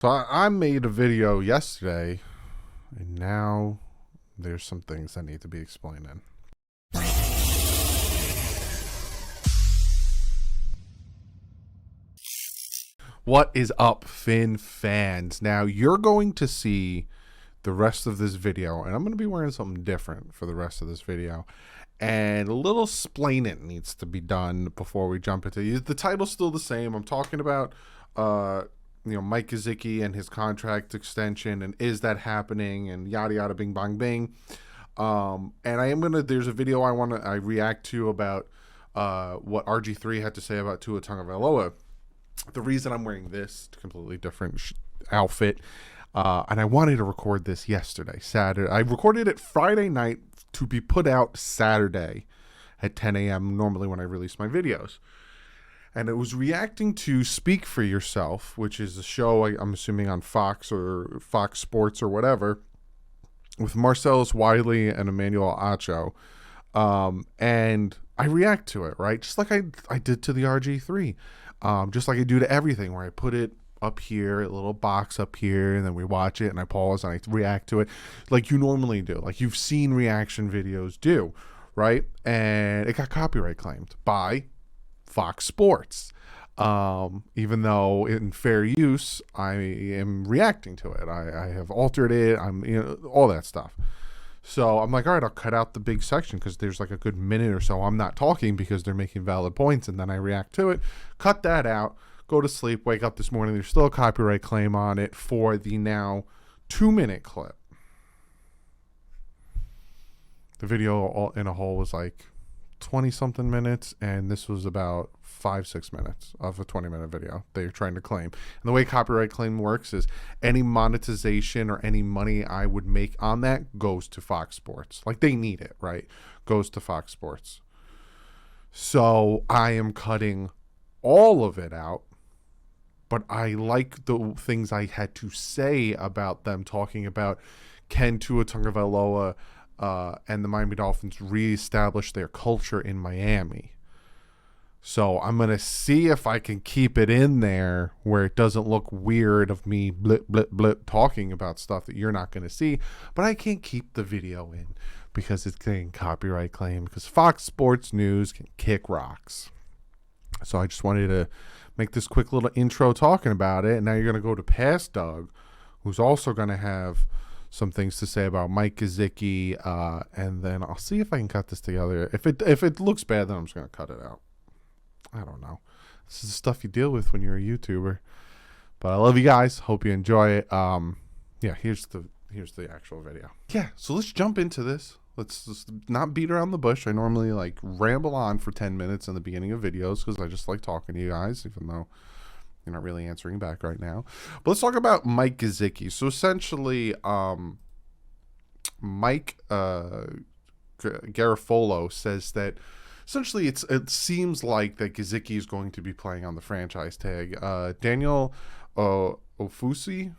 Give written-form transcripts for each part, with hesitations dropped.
So I made a video yesterday, and now there's some things that need to be explained in. What is up, Finn fans? Now you're going to see the rest of this video, and I'm going to be wearing something different for the rest of this video. And a little splaining needs to be done before we jump into it. The title's still the same. I'm talking about Mike Gesicki and his contract extension, and is that happening, and yada yada bing bang bing. And there's a video I react to about what RG3 had to say about Tua Tagovailoa. The reason I'm wearing this completely different outfit, and I wanted to record this yesterday, Saturday. I recorded it Friday night to be put out Saturday at 10 a.m. normally when I release my videos. And it was reacting to Speak for Yourself, which is a show I'm assuming on Fox or Fox Sports or whatever, with Marcellus Wiley and Emmanuel Acho. And I react to it, right? Just like I did to the RG3. Just like I do to everything, where I put it up here, a little box up here, and then we watch it and I pause and I react to it like you normally do, like you've seen reaction videos do, right? And it got copyright claimed by Fox Sports. Even though in fair use, I am reacting to it. I have altered it. All that stuff. So I'm like, all right, I'll cut out the big section because there's like a good minute or so I'm not talking because they're making valid points, and then I react to it. Cut that out. Go to sleep. Wake up this morning. There's still a copyright claim on it for the now 2-minute clip. The video all in a whole was like 20-something minutes, and this was about 5-6 minutes of a 20-minute video they're trying to claim. And the way copyright claim works is any monetization or any money I would make on that goes to Fox Sports. Like, they need it, right? Goes to Fox Sports. So I am cutting all of it out, but I like the things I had to say about them talking about can Tua Tagovailoa and the Miami Dolphins reestablish their culture in Miami. So I'm going to see if I can keep it in there where it doesn't look weird of me blip, blip, blip talking about stuff that you're not going to see. But I can't keep the video in because it's getting copyright claim, because Fox Sports News can kick rocks. So I just wanted to make this quick little intro talking about it. And now you're going to go to Past Doug, who's also going to have some things to say about Mike Gesicki, and then I'll see if I can cut this together. If it looks bad, then I'm just going to cut it out. I don't know. This is the stuff you deal with when you're a YouTuber. But I love you guys. Hope you enjoy it. Yeah, here's the actual video. Yeah, so let's jump into this. Let's just not beat around the bush. I normally like ramble on for 10 minutes in the beginning of videos because I just like talking to you guys, even though you're not really answering back right now. But let's talk about Mike Gesicki. So essentially, Mike Garafolo says that essentially it seems like that Gesicki is going to be playing on the franchise tag. Daniel Ofusi,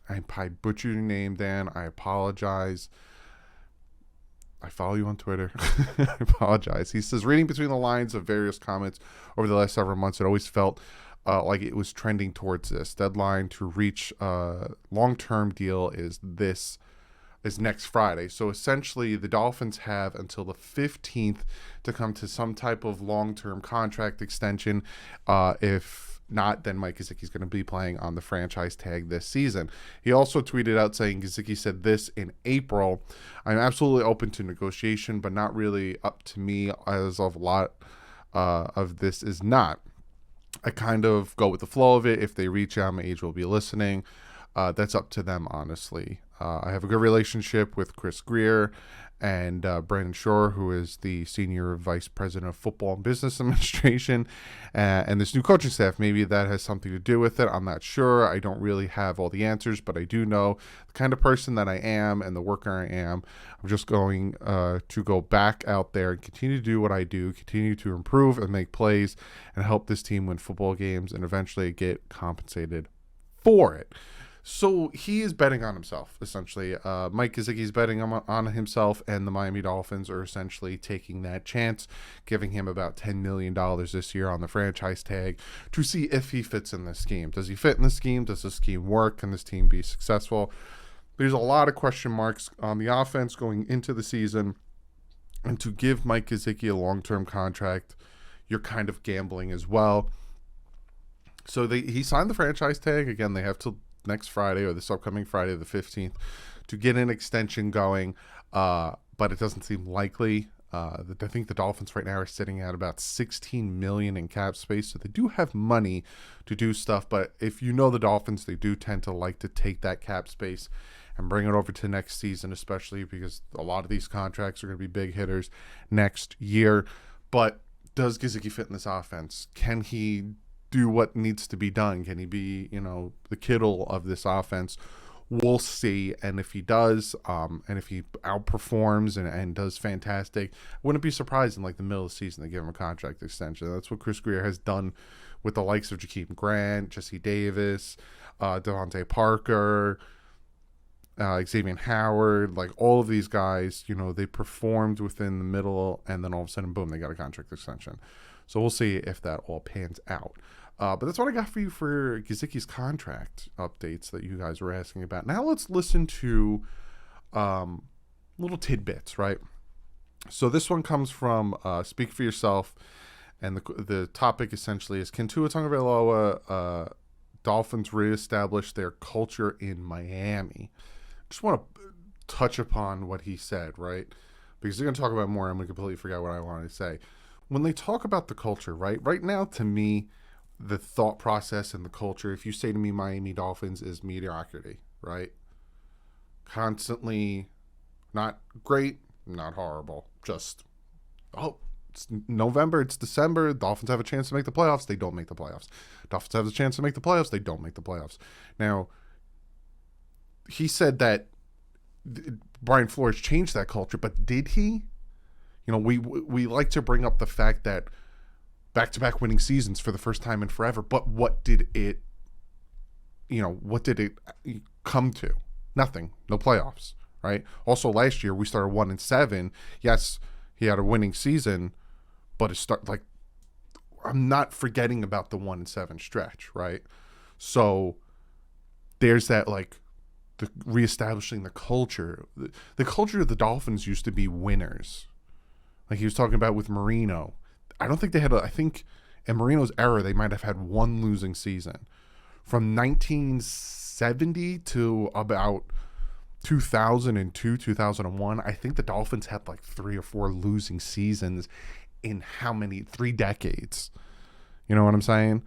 I probably butchered your name, Dan. I apologize. I follow you on Twitter. I apologize. He says, reading between the lines of various comments over the last several months, it always felt like it was trending towards this. Deadline to reach a long-term deal is next Friday. So essentially the Dolphins have until the 15th to come to some type of long-term contract extension. If not, then Mike Gesicki is going to be playing on the franchise tag this season. He also tweeted out saying, Gesicki said this in April: "I'm absolutely open to negotiation, but not really up to me, as of a lot of this is not. I kind of go with the flow of it. If they reach out, my agent will be listening. That's up to them, honestly. I have a good relationship with Chris Greer and Brandon Shore, who is the Senior Vice President of Football and Business Administration, and this new coaching staff. Maybe that has something to do with it. I'm not sure. I don't really have all the answers, but I do know the kind of person that I am and the worker I am. I'm just going to go back out there and continue to do what I do, continue to improve and make plays and help this team win football games and eventually get compensated for it." So he is betting on himself, essentially. Mike Gesicki is betting on himself, and the Miami Dolphins are essentially taking that chance, giving him about $10 million this year on the franchise tag to see if he fits in this scheme. Does he fit in the scheme? Does the scheme work? Can this team be successful? There's a lot of question marks on the offense going into the season, and to give Mike Gesicki a long-term contract, you're kind of gambling as well. So he signed the franchise tag. Again, they have till next Friday, or this upcoming Friday the 15th, to get an extension going, but it doesn't seem likely. I think the Dolphins right now are sitting at about $16 million in cap space, so they do have money to do stuff. But if you know the Dolphins, they do tend to like to take that cap space and bring it over to next season, especially because a lot of these contracts are going to be big hitters next year. But does Gesicki fit in this offense? Can he do what needs to be done? Can he be, the Kittle of this offense? We'll see. And if he does, and if he outperforms and does fantastic, I wouldn't be surprised in like the middle of the season to give him a contract extension. That's what Chris Grier has done with the likes of Jakeem Grant, Jesse Davis, Devontae Parker, Xavier Howard, like all of these guys, they performed within the middle, and then all of a sudden, boom, they got a contract extension. So we'll see if that all pans out. But that's what I got for you for Gesicki's contract updates that you guys were asking about. Now let's listen to little tidbits, right? So this one comes from Speak for Yourself, and the topic essentially is, can Tua Tagovailoa Dolphins reestablish their culture in Miami? Just want to touch upon what he said, right? Because they're going to talk about more, and we completely forgot what I wanted to say. When they talk about the culture, right now, to me, the thought process and the culture, if you say to me Miami Dolphins is mediocrity, right? Constantly not great, not horrible. Just, it's November, it's December, Dolphins have a chance to make the playoffs, they don't make the playoffs. Dolphins have a chance to make the playoffs, they don't make the playoffs. Now, he said that Brian Flores changed that culture, but did he? We like to bring up the fact that back-to-back winning seasons for the first time in forever, but what did it come to? Nothing. No playoffs, right? Also, last year we started 1-7. Yes, he had a winning season, but I'm not forgetting about the 1-7 stretch, right? So there's that, the reestablishing the culture. The culture of the Dolphins used to be winners. Like he was talking about with Marino. I don't think they had I think in Marino's era, they might have had one losing season. From 1970 to about 2002, 2001, I think the Dolphins had 3 or 4 losing seasons in 3 decades. You know what I'm saying?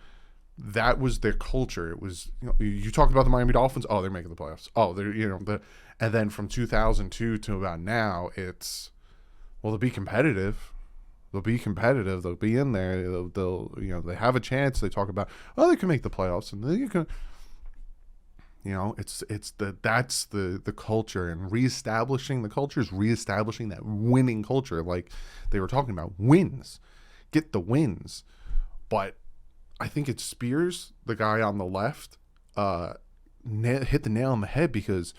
That was their culture. It was, you talk about the Miami Dolphins, they're making the playoffs. They're, and then from 2002 to about now, it's, they'll be competitive. They'll be competitive. They'll be in there. They'll they have a chance. They talk about, they can make the playoffs, and they can. That's the culture, and reestablishing the culture is reestablishing that winning culture, like they were talking about. Wins, get the wins. But I think it's Spears, the guy on the left, hit the nail on the head, because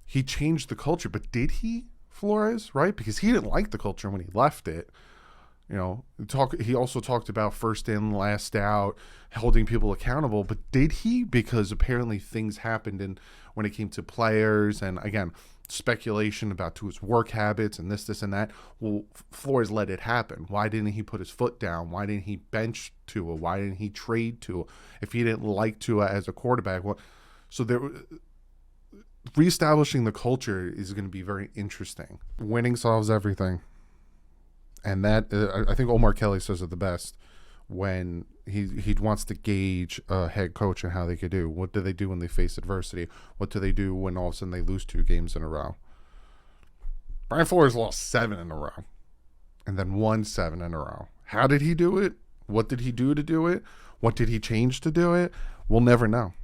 he changed the culture. But did he? Flores, right? Because he didn't like the culture when he left it. He also talked about first in, last out, holding people accountable. But did he? Because apparently things happened when it came to players, and again, speculation about Tua's work habits and this and that. Well, Flores let it happen. Why didn't he put his foot down? Why didn't he bench Tua? Why didn't he trade Tua if he didn't like Tua as a quarterback? Reestablishing the culture is going to be very interesting. Winning solves everything. And that, I think Omar Kelly says it the best when he wants to gauge a head coach and how they could do. What do they do when they face adversity? What do they do when all of a sudden they lose 2 games in a row? Brian Flores lost 7 in a row and then won 7 in a row. How did he do it? What did he do to do it? What did he change to do it? We'll never know.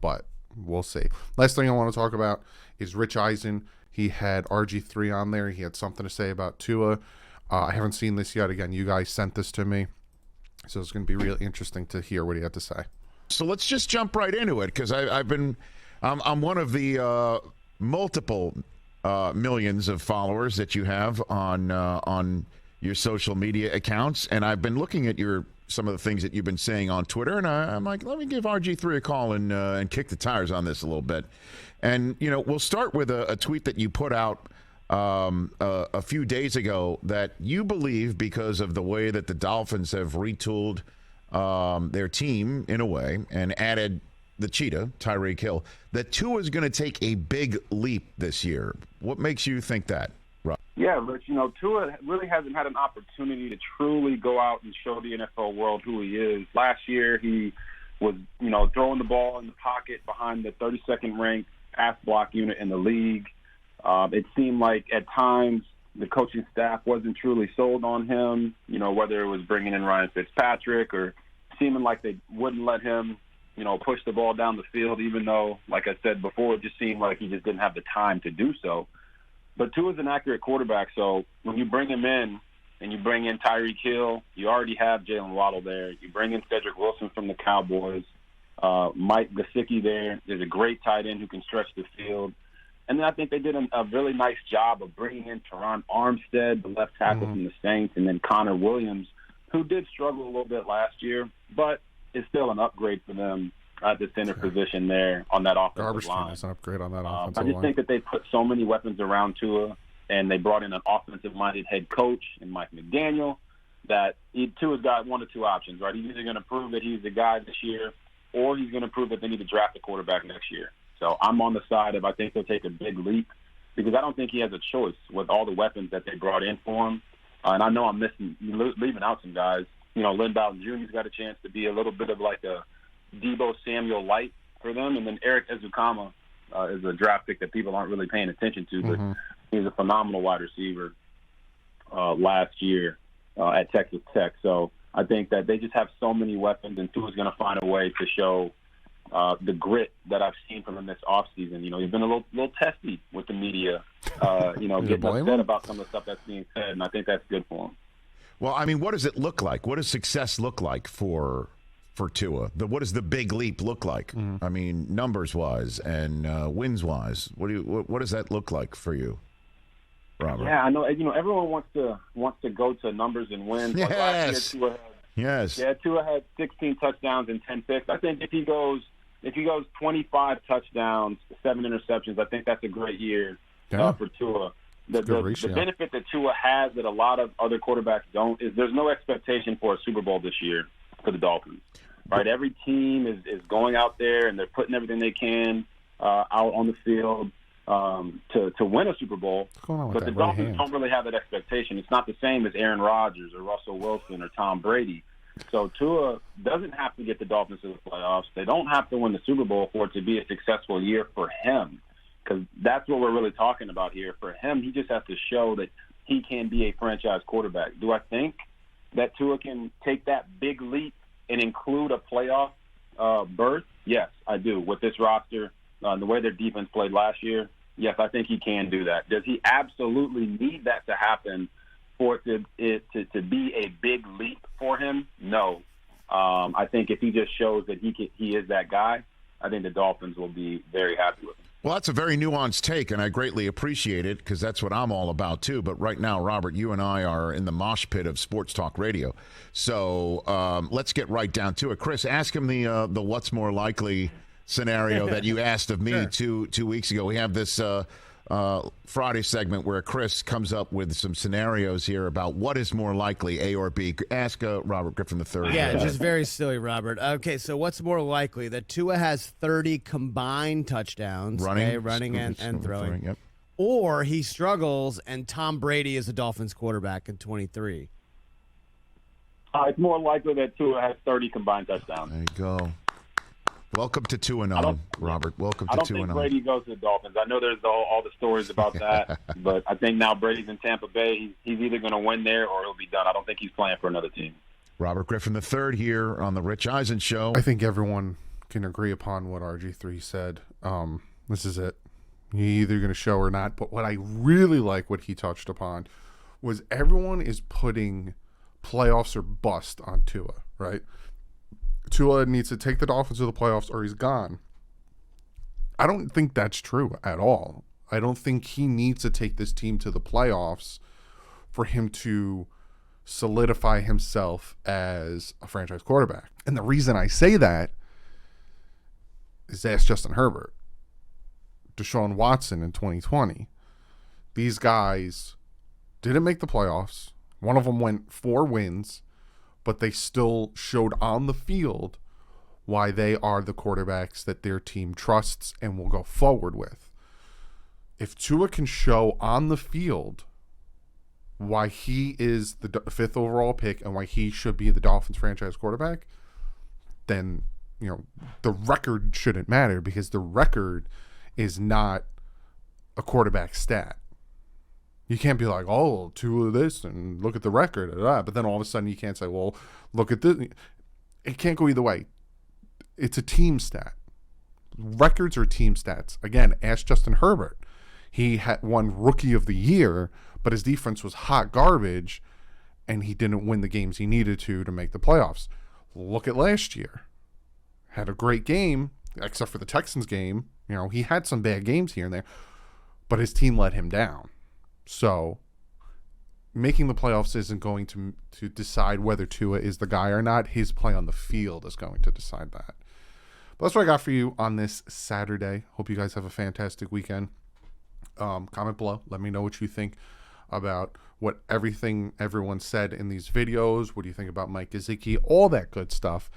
But we'll see. Last thing I want to talk about is Rich Eisen. He had RG3 on there. He had something to say about Tua. I haven't seen this yet. Again, you guys sent this to me, so it's going to be really interesting to hear what he had to say. So let's just jump right into it, because I'm one of the multiple millions of followers that you have on your social media accounts, and I've been looking at some of the things that you've been saying on Twitter, and I'm like, let me give RG3 a call and kick the tires on this a little bit. And we'll start with a tweet that you put out a few days ago, that you believe, because of the way that the Dolphins have retooled their team in a way and added the cheetah, Tyreek Hill, that Tua is going to take a big leap this year. What makes you think that, Rob? Yeah, Rich, Tua really hasn't had an opportunity to truly go out and show the NFL world who he is. Last year, he was, throwing the ball in the pocket behind the 32nd ranked pass block unit in the league. It seemed like at times the coaching staff wasn't truly sold on him, whether it was bringing in Ryan Fitzpatrick or seeming like they wouldn't let him, push the ball down the field, even though, like I said before, it just seemed like he just didn't have the time to do so. But Tua's an accurate quarterback, so when you bring him in and you bring in Tyreek Hill, you already have Jalen Waddle there. You bring in Cedric Wilson from the Cowboys, Mike Gesicki there. There's a great tight end who can stretch the field. And then I think they did a really nice job of bringing in Teron Armstead, the left tackle from the Saints, and then Connor Williams, who did struggle a little bit last year, but is still an upgrade for them at the center position there on that offensive line. Is an upgrade on that offensive line. I just think that they put so many weapons around Tua, and they brought in an offensive-minded head coach in Mike McDaniel, that Tua's got one of two options, right? He's either going to prove that he's the guy this year, or he's going to prove that they need to draft a quarterback next year. So I'm on the side of I think they'll take a big leap, because I don't think he has a choice with all the weapons that they brought in for him. And I know I'm leaving out some guys. Lynn Bowden Jr.'s got a chance to be a little bit of like a Debo Samuel light for them. And then Eric Ezukama is a draft pick that people aren't really paying attention to, but he's a phenomenal wide receiver last year at Texas Tech. So I think that they just have so many weapons, and Tua's going to find a way to show the grit that I've seen from him this offseason. He's been a little testy with the media, getting upset about some of the stuff that's being said, and I think that's good for him. Well, I mean, what does it look like? What does success look like for Tua? What does the big leap look like? I mean, numbers-wise and wins-wise. What does that look like for you, Robert? Yeah, I know. Everyone wants to go to numbers and wins. Yes. Like last year, Tua had 16 touchdowns and 10 picks. I think if he goes 25 touchdowns, 7 interceptions, I think that's a great year for Tua. The benefit that Tua has that a lot of other quarterbacks don't is there's no expectation for a Super Bowl this year for the Dolphins. Right? Every team is going out there and they're putting everything they can out on the field to win a Super Bowl. But the Dolphins don't really have that expectation. It's not the same as Aaron Rodgers or Russell Wilson or Tom Brady. So Tua doesn't have to get the Dolphins to the playoffs. They don't have to win the Super Bowl for it to be a successful year for him, because that's what we're really talking about here. For him, he just has to show that he can be a franchise quarterback. Do I think that Tua can take that big leap and include a playoff berth? Yes, I do. With this roster, the way their defense played last year, yes, I think he can do that. Does he absolutely need that to happen for it to be a big leap for him? No. I think if he just shows that he is that guy, I think the Dolphins will be very happy with him. Well, that's a very nuanced take, and I greatly appreciate it, because that's what I'm all about, too. But right now, Robert, you and I are in the mosh pit of sports talk radio. So let's get right down to it. Chris, ask him the what's more likely scenario that you asked of me two weeks ago. We have this Friday segment where Chris comes up with some scenarios here about what is more likely, A or B. Ask Robert Griffin III. Yeah, just very silly, Robert. Okay, so what's more likely? That Tua has 30 combined touchdowns, running and throwing, yep. Or he struggles and Tom Brady is the Dolphins quarterback in 23? It's more likely that Tua has 30 combined touchdowns. There you go. Welcome to 2-0, Robert. Welcome to 2-0. I don't think Brady goes to the Dolphins. I know there's all the stories about that, but I think now Brady's in Tampa Bay. He's either going to win there or he'll be done. I don't think he's playing for another team. Robert Griffin III here on the Rich Eisen Show. I think everyone can agree upon what RG3 said. This is it. He's either going to show or not. But what I really like what he touched upon was everyone is putting playoffs or bust on Tua, right? Tua needs to take the Dolphins to the playoffs or he's gone. I don't think that's true at all. I don't think he needs to take this team to the playoffs for him to solidify himself as a franchise quarterback. And the reason I say that is ask Justin Herbert, Deshaun Watson in 2020. These guys didn't make the playoffs. One of them went 4 wins, but they still showed on the field why they are the quarterbacks that their team trusts and will go forward with. If Tua can show on the field why he is the 5th overall pick and why he should be the Dolphins franchise quarterback, then, you know, the record shouldn't matter, because the record is not a quarterback stat. You can't be like, oh, Tua this and look at the record, but then all of a sudden you can't say, well, look at this. It can't go either way. It's a team stat. Records are team stats. Again, ask Justin Herbert. He had won Rookie of the Year, but his defense was hot garbage, and he didn't win the games he needed to make the playoffs. Look at last year. Had a great game, except for the Texans game. You know, he had some bad games here and there, but his team let him down. So making the playoffs isn't going to decide whether Tua is the guy or not. His play on the field is going to decide that. But that's what I got for you on this Saturday. Hope you guys have a fantastic weekend. Comment below. Let me know what you think about what everyone said in these videos. What do you think about Mike Gesicki? All that good stuff.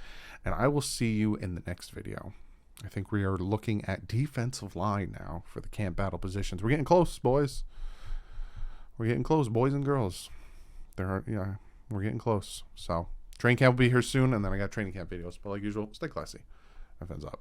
And I will see you in the next video. I think we are looking at defensive line now for the camp battle positions. We're getting close, boys. We're getting close, boys and girls. We're getting close. So training camp will be here soon, and then I got training camp videos. But like usual, stay classy. Have fans up.